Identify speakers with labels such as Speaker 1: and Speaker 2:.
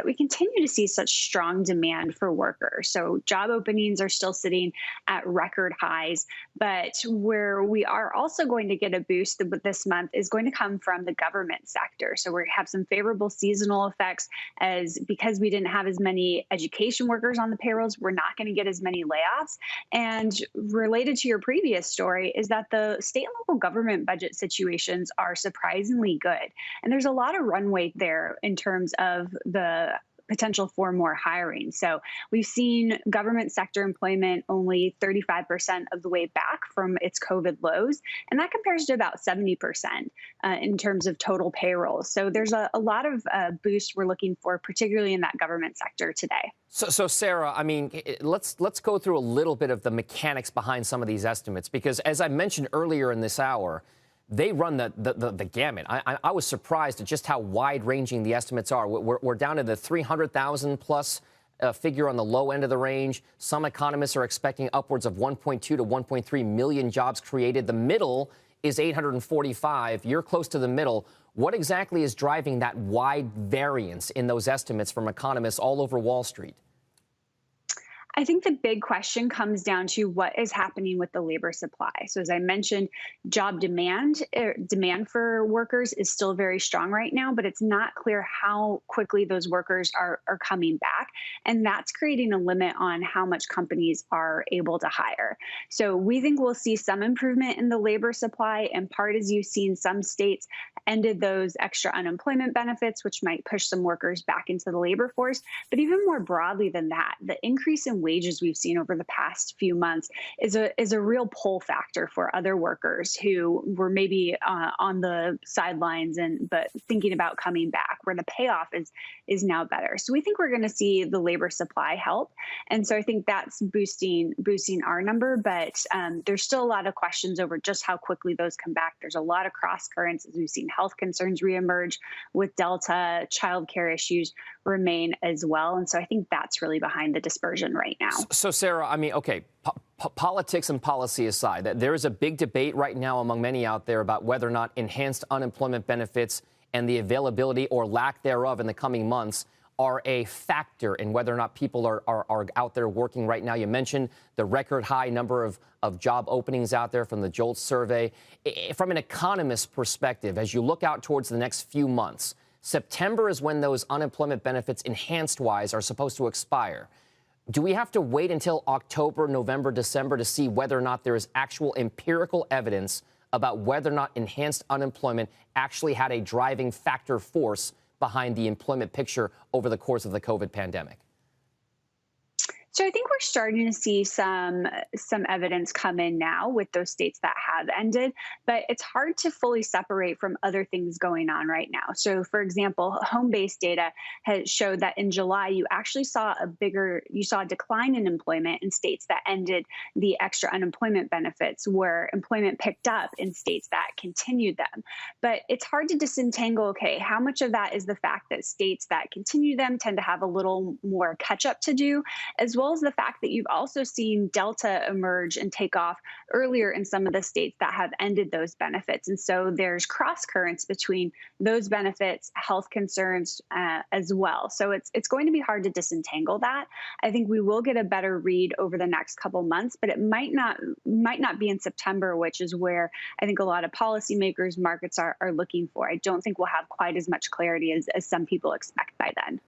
Speaker 1: we continue to see such strong demand for workers. So job openings are still sitting at record highs, but where we are also going to get a boost this month is going to come from the government sector. So we have some favorable seasonal effects as because we didn't have as many education workers on the payrolls, we're not going to get as many layoffs. And related to your previous story is that the state and local government budget situations are surprisingly good. And there's a lot of runway there in terms of the potential for more hiring. So we've seen government sector employment only 35% of the way back from its COVID lows, and that compares to about 70% in terms of total payroll. So there's a lot of boost we're looking for, particularly in that government sector today.
Speaker 2: So Sarah, I mean, let's go through a little bit of the mechanics behind some of these estimates, because as I mentioned earlier in this hour, they run the gamut. I was surprised at just how wide-ranging the estimates are. We're down to the 300,000 plus figure on the low end of the range. Some economists are expecting upwards of 1.2 to 1.3 million jobs created. The middle is 845. You're close to the middle. What exactly is driving that wide variance in those estimates from economists all over Wall Street?
Speaker 1: I think the big question comes down to what is happening with the labor supply. So as I mentioned, job demand for workers is still very strong right now, but it's not clear how quickly those workers are coming back. And that's creating a limit on how much companies are able to hire. So we think we'll see some improvement in the labor supply, in part as you've seen some states ended those extra unemployment benefits, which might push some workers back into the labor force. But even more broadly than that, the increase in wages we've seen over the past few months is a real pull factor for other workers who were maybe on the sidelines but thinking about coming back, where the payoff is now better. So we think we're going to see the labor supply help, and so I think that's boosting our number. But there's still a lot of questions over just how quickly those come back. There's a lot of cross currents as we've seen health concerns reemerge with Delta. Childcare issues remain as well, and so I think that's really behind the dispersion right now.
Speaker 2: So Sarah, I mean, okay, politics and policy aside, there is a big debate right now among many out there about whether or not enhanced unemployment benefits and the availability or lack thereof in the coming months are a factor in whether or not people are out there working right now. You mentioned the record high number of job openings out there from the JOLTS survey. From an economist's perspective, as you look out towards the next few months, September is when those unemployment benefits enhanced-wise are supposed to expire. Do we have to wait until October, November, December to see whether or not there is actual empirical evidence about whether or not enhanced unemployment actually had a driving factor force behind the employment picture over the course of the COVID pandemic?
Speaker 1: So I think we're starting to see some evidence come in now with those states that have ended, but it's hard to fully separate from other things going on right now. So for example, home-based data has showed that in July, you actually saw a decline in employment in states that ended the extra unemployment benefits, where employment picked up in states that continued them. But it's hard to disentangle, okay, how much of that is the fact that states that continue them tend to have a little more catch up to do, as well as the fact that you've also seen Delta emerge and take off earlier in some of the states that have ended those benefits. And so there's cross currents between those benefits, health concerns as well. So it's going to be hard to disentangle that. I think we will get a better read over the next couple months, but it might not be in September, which is where I think a lot of policymakers, markets are looking for. I don't think we'll have quite as much clarity as some people expect by then.